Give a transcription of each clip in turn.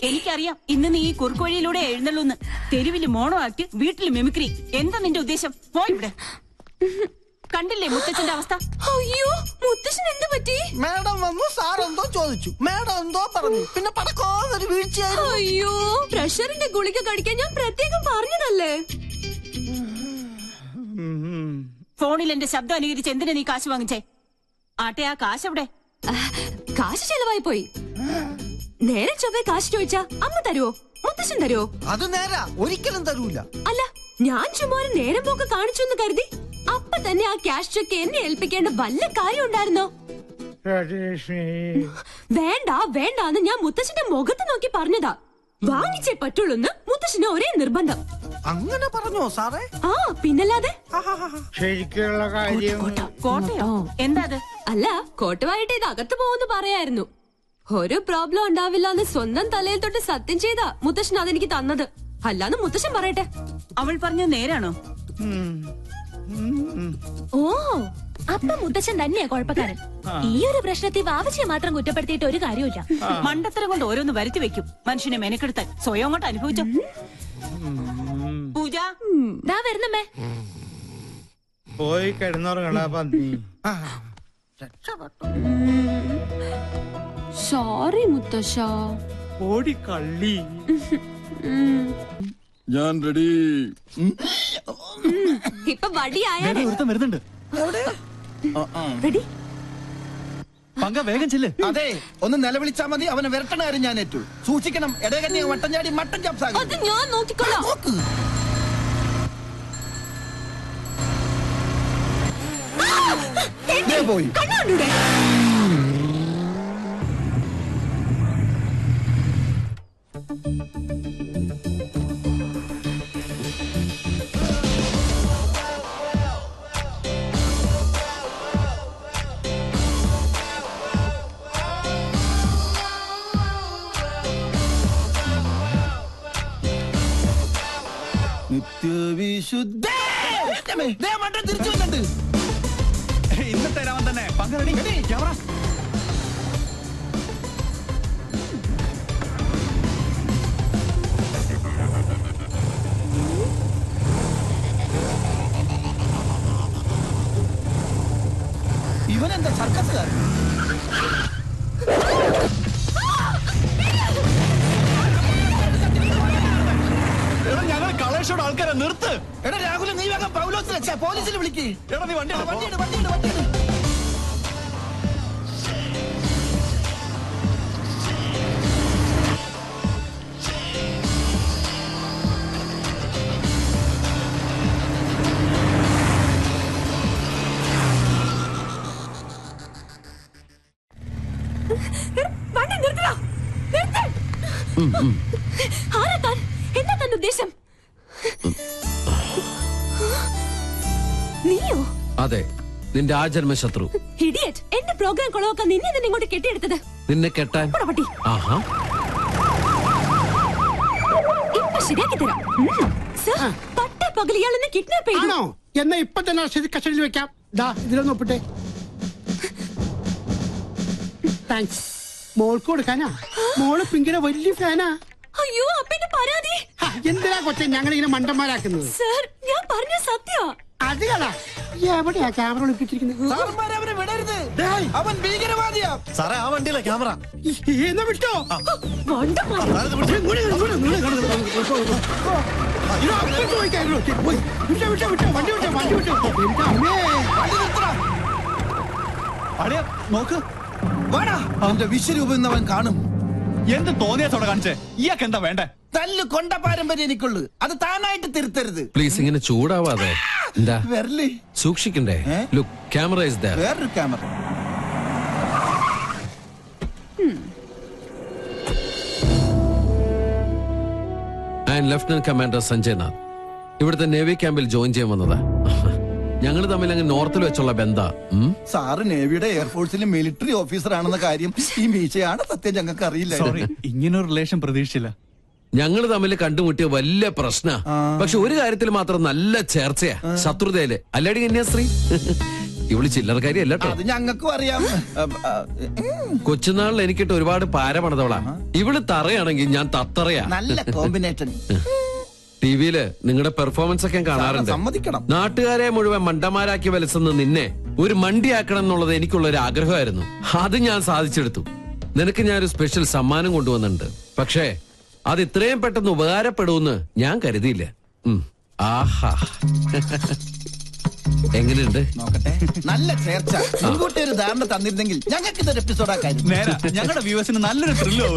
എനിക്കറിയാം ഇന്ന് നീ ഈ കുറുക്കുവഴിയിലൂടെ എഴുന്നള്ളൂന്ന്. തെരുവില് മോണോ ആക്ട്, വീട്ടില് മിമിക്രി. എന്താ നിന്റെ ഉദ്ദേശം? പോയിവിടെ. കണ്ടില്ലേ മുത്തച്ഛന്റെ അവസ്ഥ? അയ്യോ, മുത്തച്ഛൻ എന്ത് പറ്റി? മാഡം വന്നു, സാർ എന്തോ ചോദിച്ചു, മാഡം എന്തോ പറഞ്ഞു, പിന്നെ പടക്കോന്നൊരു വീഴ്ചയായിരുന്നു. അയ്യോ, പ്രഷറിന്റെ ഗുളിക കഴിക്കാൻ ഞാൻ പ്രത്യേകം പറഞ്ഞതല്ലേ. ഫോണിൽ എന്റെ ശബ്ദം അനുകരിച്ച് എന്തിനാ നീ കാശ് വാങ്ങിച്ചേ? ആട്ടെ, ആ കാശ് എവിടെ? കാശ് ചെലവായി പോയി. നേരെ ചൊവ്വേ കാശ് ചോദിച്ചാ അമ്മ തരുവോ, മുത്തശ്ശൻ തരുവോ? അത് നേരാ, ഒരിക്കലും തരൂല. അല്ല, ഞാൻ ചുമ്മാ ഒരു നേരം പോക്ക് കാണിച്ചു എന്ന് കരുതി അപ്പൊ തന്നെ ആ ക്യാഷ് ചെക്ക് എന്നെ ഏൽപ്പിക്കേണ്ട വല്ല കാര്യം ഉണ്ടായിരുന്നോ? വേണ്ട വേണ്ടാന്ന് ഞാൻ മുത്തശ്ശന്റെ മുഖത്ത് നോക്കി പറഞ്ഞതാ. വാങ്ങിച്ചേ പറ്റുള്ളൂന്ന് മുത്തശ്ശന് ഒരേ നിർബന്ധം. അങ്ങനെ പറഞ്ഞോ സാറേ? ആ, പിന്നല്ലാതെ. ശരിക്കുള്ള കാര്യം കോട്ടയോ? എന്താ അത്? അല്ല, കോട്ടുവായിട്ട് ഇത് അകത്ത് പോകുന്നു പറയായിരുന്നു. ഒരു പ്രോബ്ലം ഉണ്ടാവില്ല എന്ന് സ്വന്തം തലയിൽ തൊട്ട് സത്യം ചെയ്താ മുത്തശ്ശൻ അതെനിക്ക് തന്നത്. അല്ലാന്ന് മുത്തശ്ശൻ പറയട്ടെ. അവൾ പറഞ്ഞത് നേരാണോ? ഓ, അപ്പൊ മുത്തച്ഛൻ തന്നെയാ കുഴപ്പക്കാരൻ. ഈ ഒരു പ്രശ്നത്തിൽ വാവച്ചിയെ മാത്രം കുറ്റപ്പെടുത്തിയിട്ട് ഒരു കാര്യമില്ല. മണ്ടത്തരം കൊണ്ട് ഓരോന്ന് വരുത്തി വെക്കും. മനുഷ്യനെ മെനക്കെടുത്താൻ സ്വയം കൊണ്ട് അനുഭവിച്ചോ. പൂജ ദാ വരുന്നമ്മേ. പോയി കിടന്നുറങ്ങണ പന്നി. സോറി മുത്തശ്ശ. ഓടി കള്ളി. ഞാൻ റെഡി. ഇപ്പൊ വടിയായാലേ. വരുന്നുണ്ട്. റെഡി? പങ്ക വേഗം ചെല്ല്. അതെ, ഒന്ന് നിലവിളിച്ചാ മതി, അവനെ വിരട്ടണ കാര്യം ഞാൻ ഏറ്റു. സൂക്ഷിക്കണം, ഇടകന്യ വട്ടം ചാടി മട്ടൻ ചാപ്സാകും. അത് ഞാൻ നോക്കിക്കൊള്ളാം. പോയി കണ്ണാണ്ടൂടെ? നിത്യവിശുദ്ധ മട്ടൻ തിരിച്ചു വന്നിട്ടുണ്ട്. ഇന്നത്തെ രാമൻ തന്നെ. പങ്ക റെഡി. ക്യാമറ. ഇവനെന്താ സർക്കസുകാരൻ? ഞങ്ങൾ കളേഷോട് ആൾക്കാരെ നിർത്ത്. എടാ രാഹുൽ, നീ വേഗം പൗലോസിനെ പോലീസിൽ വിളിക്ക്. എടാ നീ വണ്ടി വണ്ടിയുണ്ട്. വണ്ടി നിർത്തടാ. നിർത്ത്. ആരാ താൻ? എന്താ തന്റെ ഉദ്ദേശം? നീയോ? അതെ, നിന്റെ ആജന്മ ശത്രു. ഇഡിയറ്റ്. എന്റെ പ്രോഗ്രാം കൊളവാക്കാൻ നിന്നെ തന്നെ ഇങ്ങോട്ട് കെട്ടിയെടുത്തത്. നിന്നെ കെട്ടാൻ? പട്ടി. ആഹാ, ഇപ്പൊ ശരിയാക്കി തരാം. സർ, പട്ടേ പകൽ ഇയാളെന്നെ കിഡ്നാപ്പ് ചെയ്തു. എന്നാ ഇപ്പൊ തന്നെ കസ്റ്റഡിയിൽ വെക്കാം. ഇതിലൊന്ന് ഒപ്പിട്ടെ. താങ്ക്സ്. മോൾക്ക് കൊടുക്കാനാ? മോള് പിങ്കിയുടെ വലിയ ഫാനാ. അയ്യോ, അപ്പന്റെ പരാതി. എന്തിനാ കൊച്ചെ ഞങ്ങളിങ്ങനെ മണ്ടന്മാരാക്കുന്നത്? സർ, ഞാൻ പറഞ്ഞ സത്യ. അത് കളാ. എവിടെയാ ക്യാമറ ഒളിപ്പിച്ചിരിക്കുന്നത്? അവനെ വിടരുത്, അവൻ ഭീകരവാദിയാ. സാറേ, ആ വണ്ടിയിലെ ക്യാമറ. എന്നാ വിട്ടോ. അടിയ നോക്ക്. വാടാ, അവന്റെ വിശ്വരൂപം ഇന്ന് അവൻ കാണും. എന്ത് തോന്നിയാത്തോടെ കാണിച്ചേ? ഇയാൾക്ക് എന്താ വേണ്ടേ? തല്ല് കൊണ്ട പാരമ്പര്യം എനിക്കുള്ളു, അത് താനായിട്ട് തിരുത്തരുത്. പ്ലീസ് ഇങ്ങനെ ചൂടാവാതെ. എന്താ വരല്ലേ? സൂക്ഷിക്കണ്ടേ? Look, camera is there. വേറൊരു camera. And lieutenant commander Sanjay Nath ഇവിടുത്തെ നേവി ക്യാമ്പിൽ ജോയിൻ ചെയ്യാൻ വന്നതാ. ഞങ്ങൾ തമ്മിൽ അങ്ങ് നോർത്തിൽ വെച്ചുള്ള ബന്ധാ. സാറ് നേവിയുടെ എയർഫോഴ്സിലെ മിലിറ്ററി ഓഫീസർ ആണെന്ന കാര്യം ഈ മീശയാണ് സത്യം ഞങ്ങൾക്ക് അറിയില്ല. ഇങ്ങനൊരു റിലേഷൻ പ്രതീക്ഷിച്ചില്ല. ഞങ്ങൾ തമ്മിൽ കണ്ടുമുട്ടിയ വലിയ പ്രശ്ന. പക്ഷെ ഒരു കാര്യത്തിൽ മാത്രം നല്ല ചേർച്ചയാ, ശത്രുതയില്. അല്ലേടി കന്യാസ്ത്രീ? ഇവള് ചില്ലറക്കാരി അല്ല കേട്ടോ. അത് ഞങ്ങൾക്കും അറിയാം. കൊച്ചുനാളിൽ എനിക്കിട്ട് ഒരുപാട് പാര പണിതവളാ. ഇവള് തറയാണെങ്കിൽ ഞാൻ തത്തറയാ. നല്ല കോമ്പിനേഷൻ. ടിവിയില് നിങ്ങളുടെ പെർഫോമൻസ് ഒക്കെ കാണാറുണ്ട്. സമ്മതിക്കണം. നാട്ടുകാരെ മുഴുവൻ മണ്ടന്മാരാക്കി വലസുന്ന നിന്നെ ഒരു മണ്ടിയാക്കണം എന്നുള്ളത് എനിക്കുള്ള ഒരു ആഗ്രഹമായിരുന്നു. അത് ഞാൻ സാധിച്ചെടുത്തു. നിനക്ക് ഞാനൊരു സ്പെഷ്യൽ സമ്മാനം കൊണ്ടുവന്നിട്ടുണ്ട്. പക്ഷേ അത് ഇത്രയും പെട്ടെന്ന് ഉപകാരപ്പെടുമെന്ന് ഞാൻ കരുതിയില്ല. ആഹാ, എങ്ങനെയുണ്ട്? നോക്കട്ടെ. നല്ല ചേർച്ച. മുൻകൂട്ടി ഒരു ധാരണ തന്നിരുന്നെങ്കിൽ ഞങ്ങൾക്ക് ഇതൊരു എപ്പിസോഡാക്കായിരുന്നു. നേരാ, ഞങ്ങളുടെ വ്യൂവേഴ്സിന് നല്ലൊരു ത്രില്ലോ.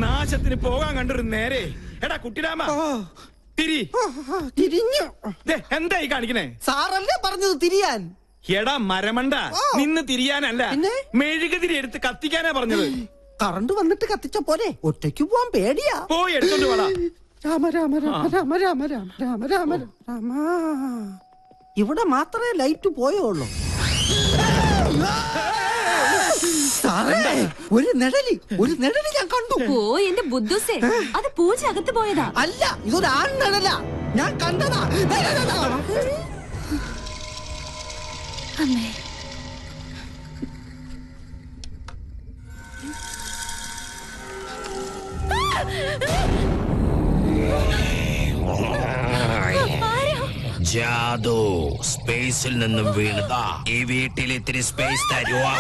നാശത്തിന് പോകാൻ കണ്ടൊരു നേരെ. എടാ കുട്ടിരാമ, തിരിഞ്ഞു. എന്തായി കാണിക്കണേ? സാറല്ലേ പറഞ്ഞത് തിരിയാൻ? എടാ മരമണ്ട, നിന്ന് തിരിയാനല്ല, മെഴുകുതിരി എടുത്ത് കത്തിക്കാനാ പറഞ്ഞത്. കറണ്ട് വന്നിട്ട് കത്തിച്ച പോലെ ഒറ്റയ്ക്ക് പോവാൻ പേടിയാ. പോയി എടുത്തോണ്ട് വേടാ. രാമ രാമ രാമ രാമ രാമ രാമ രാമ രാമ. ഇവിടെ മാത്രമേ ലൈറ്റ് പോയുള്ളൂ. സാറേ, ഒരു നിഴലി ഞാൻ കണ്ടു. ഓ എന്റെ ബുദ്ധുസേ, അത് പൂജ അകത്ത് പോയതാ. അല്ല, ഇതൊരു ആൺ നിഴല. ഞാൻ കണ്ടതാ. അമ്മേ, ജാദു സ്പേസിൽ നിന്നും വീണതാ. ഈ വീട്ടിൽ ഇത്തിരി സ്പേസ് തരുവോ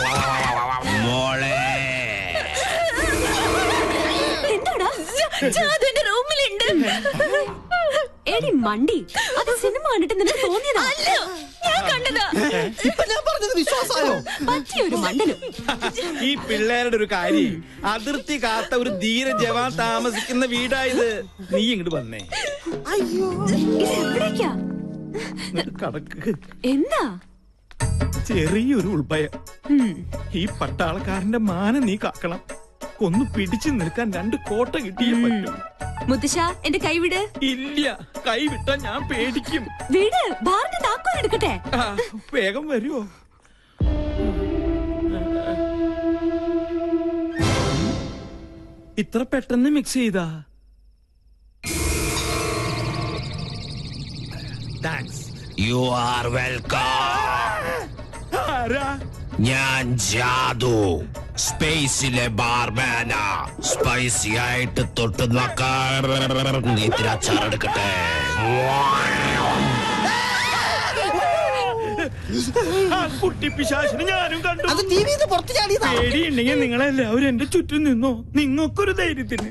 മോളെ? എന്താടാ? ജാദുവിന്റെ റൂമിലുണ്ട്. എടി മണ്ടി, അത് സിനിമ കണ്ടിട്ട് നിനക്ക് തോന്നിയതാ? ഞാൻ കണ്ടതാ. ഇപ്പൊ ഞാൻ പറഞ്ഞത് വിശ്വാസമായോ? പറ്റിയൊരു മണ്ടനും. ഈ പിള്ളേരുടെ ഒരു കാര്യം, അതിർത്തി കാത്ത ഒരു ധീര ജവാൻ താമസിക്കുന്ന വീടായത്. നീ ഇങ്ങോട്ട് വന്നേ. അയ്യോ, ഇത് എവിടേക്കാ? കടക്ക്. എന്താ? ചെറിയൊരു ഉൾഭയം. ഈ പട്ടാളക്കാരന്റെ മാന നീ കാക്കണം. ഒന്ന് പിടിച്ചു നിൽക്കാൻ 2 കോട്ട കിട്ടിയേ പറ്റും. മുത്തശ്ശ, എന്റെ കൈവിട്. ഇല്ല, കൈവിട്ടാ ഞാൻ പേടിക്കും. വീട് ബാറിന്റെ താക്കോൽ എടുക്കട്ടെ. വേഗം വരുമോ? ഇത്ര പെട്ടെന്ന് മിക്സ് ചെയ്താ? താങ്ക്സ്. You are welcome. ആരാ? ഞാൻ ജാദു, സ്പേസിലെ ബാർമാന. സ്പൈസി ആയിട്ട് തൊട്ട് നോക്കാൻ ഇത്തിരി അച്ചാറെടുക്കട്ടെ. കുട്ടി പിശാചിനെ ഞാനും കണ്ടു. അത് ടിവിന്ന് പുറത്തു ചാടിയതാ. പേടിയുണ്ടെങ്കിൽ നിങ്ങളെല്ലാവരും എന്റെ ചുറ്റും നിന്നോ. നിങ്ങൾക്കൊരു ധൈര്യത്തിന്.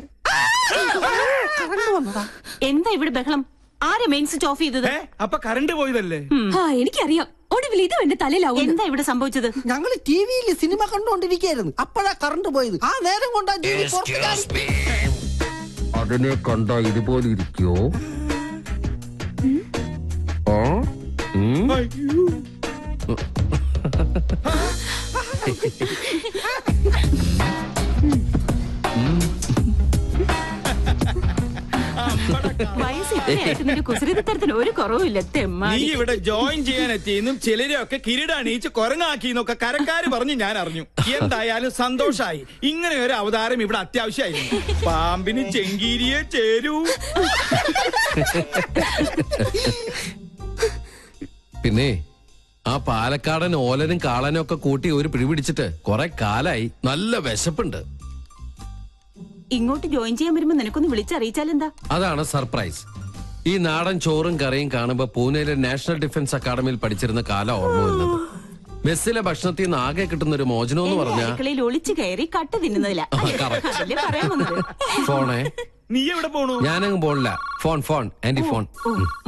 എന്താ ഇവിടെ ബഹളം? ആരെ മെയിൻ സ്വിച്ച് ഓഫ് ചെയ്തത്? അപ്പൊ കറണ്ട് പോയതല്ലേ? എനിക്കറിയാം. ഒടുവിൽ ഇത് എന്റെ തലയിലാവും. എന്താ ഇവിടെ സംഭവിച്ചത്? ഞങ്ങൾ ടിവിയിൽ സിനിമ കണ്ടുകൊണ്ടിരിക്കുകയായിരുന്നു. അപ്പോഴാ കറണ്ട് പോയത്. ആ നേരം കൊണ്ടാ ടിവി പുറത്തു ചാടി. അതിനെ കണ്ട ഇതുപോലെ ഇരിക്കോ? അയ്യോ. വയസ്സ് ഇത്രയായിട്ട് നിന്റെ കുസൃതിത്തരത്തിന് ഒരു കുറവുമില്ല. നീ ഇവിടെ ജോയിൻ ചെയ്യാൻ എത്തിയെന്നും ചിലരെയൊക്കെ കിരീടണിയിച്ച് കൊരങ്ങാക്കിന്നൊക്കെ കരക്കാര് പറഞ്ഞ് ഞാൻ അറിഞ്ഞു. എന്തായാലും സന്തോഷായി. ഇങ്ങനെ ഒരു അവതാരം ഇവിടെ അത്യാവശ്യമായിരുന്നു. പാമ്പിന് ചെങ്കീരിയെ ചേരൂ. പിന്നെ ആ പാലക്കാടൻ ഓലനും കാളനും ഒക്കെ കൂട്ടി ഒരു പിടിപിടിച്ചിട്ട് കുറെ കാലായി. നല്ല വിശപ്പുണ്ട്. ഇങ്ങോട്ട് ജോയിൻ ചെയ്യാൻ വരുമ്പോ നിനക്കൊന്ന് വിളിച്ചറിയിച്ചാലെന്താ? അതാണ് സർപ്രൈസ്. ഈ നാടൻ ചോറും കറിയും കാണുമ്പോ പൂനെയിലെ നാഷണൽ ഡിഫൻസ് അക്കാദമിയിൽ പഠിച്ചിരുന്ന കാലം ഓർമ്മ വരുന്നത്. മെസ്സിലെ ഭക്ഷണത്തിൽ നിന്ന് ആകെ കിട്ടുന്ന ഒരു മോചനം എന്ന് പറഞ്ഞാൽ അടുക്കളയിൽ ഒളിച്ചു കയറി കട്ട് തിന്നുന്നതില്ല. അതല്ലേ പറയാൻ വന്നത്. ഫോണേ, നീ എവിടെ പോണു? ഞാനങ്ങ് പോണില്ല. Phone auntie phone.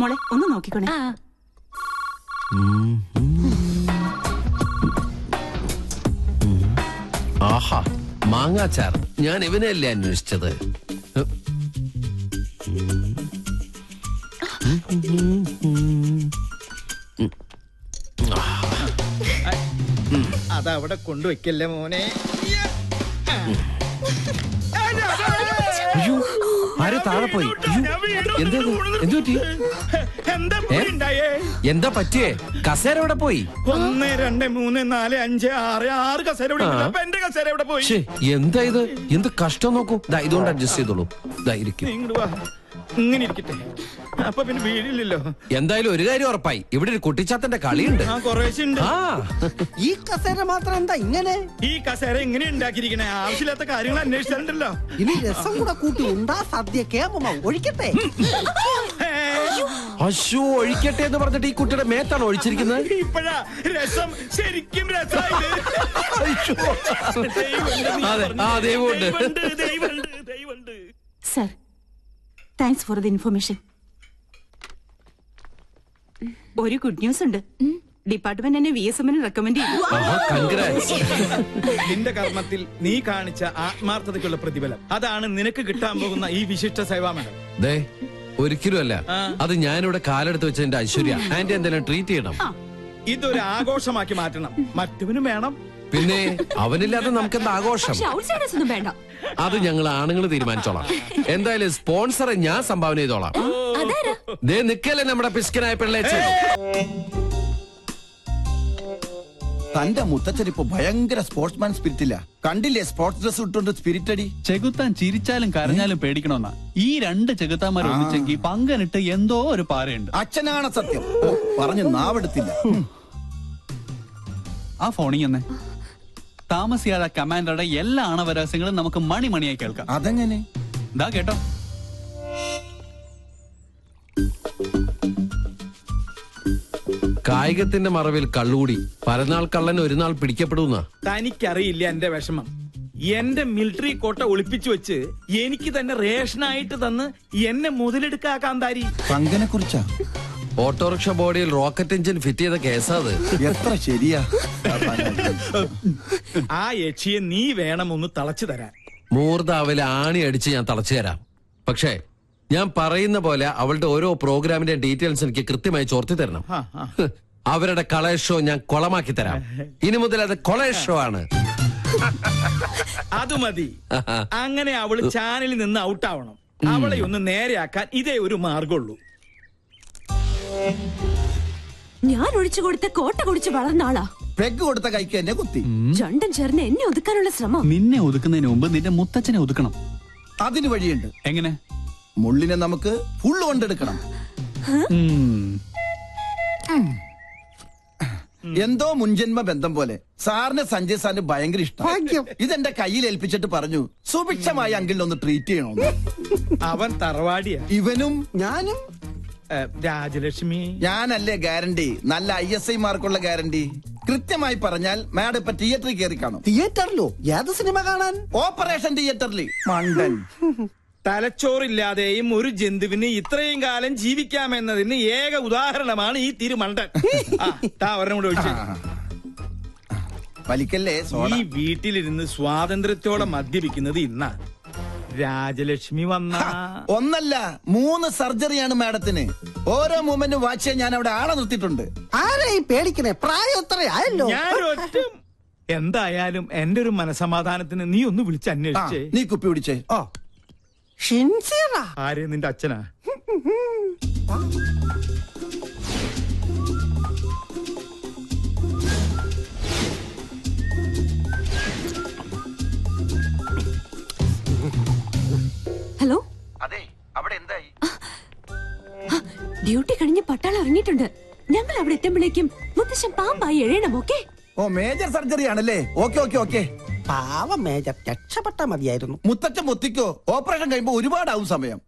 മോളെ ഒന്ന് നോക്കിക്കോണേ. ആഹാ, മാങ്ങാച്ചാർ. ഞാൻ ഇവനെയല്ലേ അന്വേഷിച്ചത്. അതവിടെ കൊണ്ടുവയ്ക്കല്ലേ മോനെ. അയ്യോ, ആരോ താഴെ പോയി. എന്താ പറ്റിയേ? കസേര എവിടെ പോയി? 1 2 3 4 5 6 6 കസേര ഇവിടെ ഉണ്ട്. അപ്പൊ എന്റെ കസേര എവിടെ പോയി? എന്താ ഇത്? എന്ത് കഷ്ടം നോക്കൂ. ഇതുകൊണ്ട് അഡ്ജസ്റ്റ് ചെയ്തോളൂ. ഇരിക്കും. ഇങ്ങോട്ട് വാ, ഇങ്ങനെ ഇരിക്കട്ടെ. അപ്പൊ പിന്നെ വീടില്ലല്ലോ. എന്തായാലും ഒരു കാര്യം ഉറപ്പായി, ഇവിടെ ഒരു കുട്ടിച്ചാത്തന്റെ കളിയുണ്ട്. ഈ കസേര മാത്രം എന്താ ഇങ്ങനെ? ഈ കസേര ഇങ്ങനെ ഉണ്ടാക്കിയിരിക്കണേ? ആവശ്യമില്ലാത്ത കാര്യങ്ങൾ അന്വേഷിച്ചിട്ടുണ്ടല്ലോ. ഇനി രസം കൂടെ കൂട്ടി ഉണ്ടാ സദ്യ കേമ ഒഴിക്കട്ടെ. അശോ, ഒഴിക്കട്ടെ എന്ന് പറഞ്ഞിട്ട് ഈ കുട്ടിയുടെ മേത്താണ് ഒഴിച്ചിരിക്കുന്നത്. ഇപ്പഴാ രസം ശരിക്കും രസമായിട്ട്. Sir, thanks for the information. ഒരു ഗുഡ് ന്യൂസ് ഉണ്ട്. ഡിപ്പാർട്ട്മെന്റ് എന്നെ VSM റെക്കമെൻഡ് ചെയ്തു. നിന്റെ കർമ്മത്തിൽ നീ കാണിച്ച ആത്മാർത്ഥതയ്ക്കുള്ള പ്രതിഫലം അതാണ് നിനക്ക് കിട്ടാൻ പോകുന്ന ഈ വിശിഷ്ട സേവാമേള. ഒരിക്കലും അല്ല. അത് ഞാനിവിടെ കാലെടുത്ത് വെച്ചതിന്റെ ഐശ്വര്യ. ആന്റി എന്തെങ്കിലും ട്രീറ്റ് ചെയ്യണം. ഇതൊരു ആഘോഷമാക്കി മാറ്റണം. മറ്റവനും വേണം. പിന്നെ അവനില്ലാതെ നമുക്കെന്താ ആഘോഷം? വേണ്ട, അത് ഞങ്ങൾ ആണുങ്ങൾ തീരുമാനിച്ചോളാം. എന്തായാലും സ്പോൺസറെ ഞാൻ സംഭാവന ചെയ്തോളാം. നിക്കല്ലേ നമ്മുടെ പിസ്കനായ പിള്ളേച്ച്. തന്റെ മുത്തച്ഛൻ ഇപ്പൊ ഭയങ്കര സ്പോർട്സ്മാൻ സ്പിരിറ്റില്ല. കണ്ടില്ലേ സ്പോർട്സ് ഡ്രസ് ഇട്ടുകൊണ്ട് സ്പിരിറ്റ് അടി. ചെകുത്താൻ ചിരിച്ചാലും കരഞ്ഞാലും പേടിക്കണമെന്നാ. ഈ 2 ചെകുത്താന്മാർ ഒന്നിച്ചെങ്കിൽ പങ്കനിട്ട് എന്തോ ഒരു പാരയുണ്ട്. അച്ഛനാണ് സത്യം. പറഞ്ഞു നാവെടുത്തില്ല. ആ ഫോണിങ് താമസിയാതെ കമാൻഡറുടെ എല്ലാ ആണവരഹസ്യങ്ങളും നമുക്ക് മണിയായി കേൾക്കാം. അതെങ്ങനെ? ദാ കേട്ടോ. കായികത്തിന്റെ മറവിൽ കള്ളുകൂടി പരനാൾ കള്ളൻ ഒരു നാൾ പിടിക്കപ്പെടുന്ന. തനിക്കറിയില്ല എന്റെ വിഷമം. എന്റെ മിലിറ്ററി കോട്ട ഒളിപ്പിച്ചു വെച്ച് എനിക്ക് തന്നെ റേഷനായിട്ട് തന്ന് എന്നെ മുതലെടുക്കാ കാന്താരി. പങ്കനെ കുറിച്ചാ? ഓട്ടോറിക്ഷ ബോഡിയിൽ റോക്കറ്റ് എഞ്ചിൻ ഫിറ്റ് ചെയ്ത കേസാ അത്. എത്ര ശരിയാ. ആ യക്ഷിയെ നീ വേണം ഒന്ന് തളച്ചു തരാൻ. മൂർദാവിലെ ആണി അടിച്ച് ഞാൻ തളച്ചു തരാം. പക്ഷേ ഞാൻ പറയുന്ന പോലെ അവളുടെ ഓരോ പ്രോഗ്രാമിന്റെ ഡീറ്റെയിൽസ് എനിക്ക് കൃത്യമായി ചോർത്തി തരണം. അവരുടെ കളേഷ് ഷോ ഞാൻ കൊളമാക്കി തരാം. ഇനി മുതൽ അത് കൊളേഷ് ഷോ ആണ്. അത് മതി. അങ്ങനെ അവള് ചാനലിൽ നിന്ന് ഔട്ടാവണം. അവളെ ഒന്ന് നേരെയാക്കാൻ ഇതേ ഒരു മാർഗമുള്ളൂ. ഞാൻ ഒഴിച്ചു കൊടുത്ത കോട്ട കുടിച്ച് വളർന്ന ആളാ. പെഗ് കൊടുത്ത കൈക്ക് എന്നെ കുത്തി. രണ്ടും ചേർന്ന് എന്നെ ഒതുക്കാനുള്ള ശ്രമം. നിന്നെ ഒതുക്കുന്നതിന് മുമ്പ് നിന്റെ മുത്തച്ഛനെ ഒതുക്കണം. അതിന് വഴിയുണ്ട്. എങ്ങനെ? മുള്ളിനെ നമുക്ക് ഫുള്ള് കൊണ്ടെടുക്കണം. എന്തോ മുൻജന്മ ബന്ധം പോലെ സാറിന് സഞ്ജയ് സാറിന് ഭയങ്കര ഇഷ്ടം. ഇതെന്റെ കയ്യിൽ ഏൽപ്പിച്ചിട്ട് പറഞ്ഞു സുഭിക്ഷമായി അങ്കിളിനൊന്ന് ട്രീറ്റ് ചെയ്യണമെന്ന്. അവൻ തറവാടിയാ. ഇവനും ഞാനും. രാജലക്ഷ്മി ഞാനല്ലേ ഗ്യാരണ്ടി? നല്ല ISI മാർക്കുള്ള ഗ്യാരണ്ടി. കൃത്യമായി പറഞ്ഞാൽ മാഡം ഇപ്പൊ തിയേറ്ററിൽ കയറി കാണും. തിയേറ്ററിലോ? ഏത് സിനിമ കാണാൻ? ഓപ്പറേഷൻ തിയേറ്ററിൽ. മണ്ടൻ. തലച്ചോറില്ലാതെയും ഒരു ജന്തുവിന് ഇത്രയും കാലം ജീവിക്കാമെന്നതിന് ഏക ഉദാഹരണമാണ് ഈ തിരുമണ്ടൻ. ഒരെണ്ണം കൂടെ ഒഴിച്ചു. വലിക്കല്ലേ. ഈ വീട്ടിലിരുന്ന് സ്വാതന്ത്ര്യത്തോടെ മദ്യപിക്കുന്നത് ഇന്നാ. രാജലക്ഷ്മി വന്ന ഒന്നല്ല 3 സർജറിയാണ് മാഡത്തിന്. ഓരോ മൂമെന്റും വാച്ച് ചെയ്യാൻ ഞാൻ അവിടെ ആളെ നിർത്തിയിട്ടുണ്ട്. ആരെയും പേടിക്കണേ, പ്രായം എത്രയായല്ലോ. ഞാനൊറ്റ എന്തായാലും എന്റെ ഒരു മനസമാധാനത്തിന് നീ ഒന്ന് വിളിച്ച് അന്വേഷിച്ചേ. നീ കുപ്പി പിടിച്ചേ. ആരെ? നിന്റെ അച്ഛനാ? ഹലോ. അതെ, അവിടെ എന്തായി? ഡ്യൂട്ടി കഴിഞ്ഞ് പട്ടാളം ഇറങ്ങിയിട്ടുണ്ട്. ഞങ്ങൾ അവിടെ എത്തുമ്പോഴേക്കും മുത്തശ്ശൻ പാമ്പായി എഴയണം. ഓക്കെ? മേജർ സർജറി ആണല്ലേ? ഓക്കെ. പാവം മേജർ രക്ഷപ്പെട്ട മതിയായിരുന്നു. മുത്തച്ഛൻ മുത്തിക്കോ, ഓപ്പറേഷൻ കഴിയുമ്പോ ഒരുപാടാവും സമയം.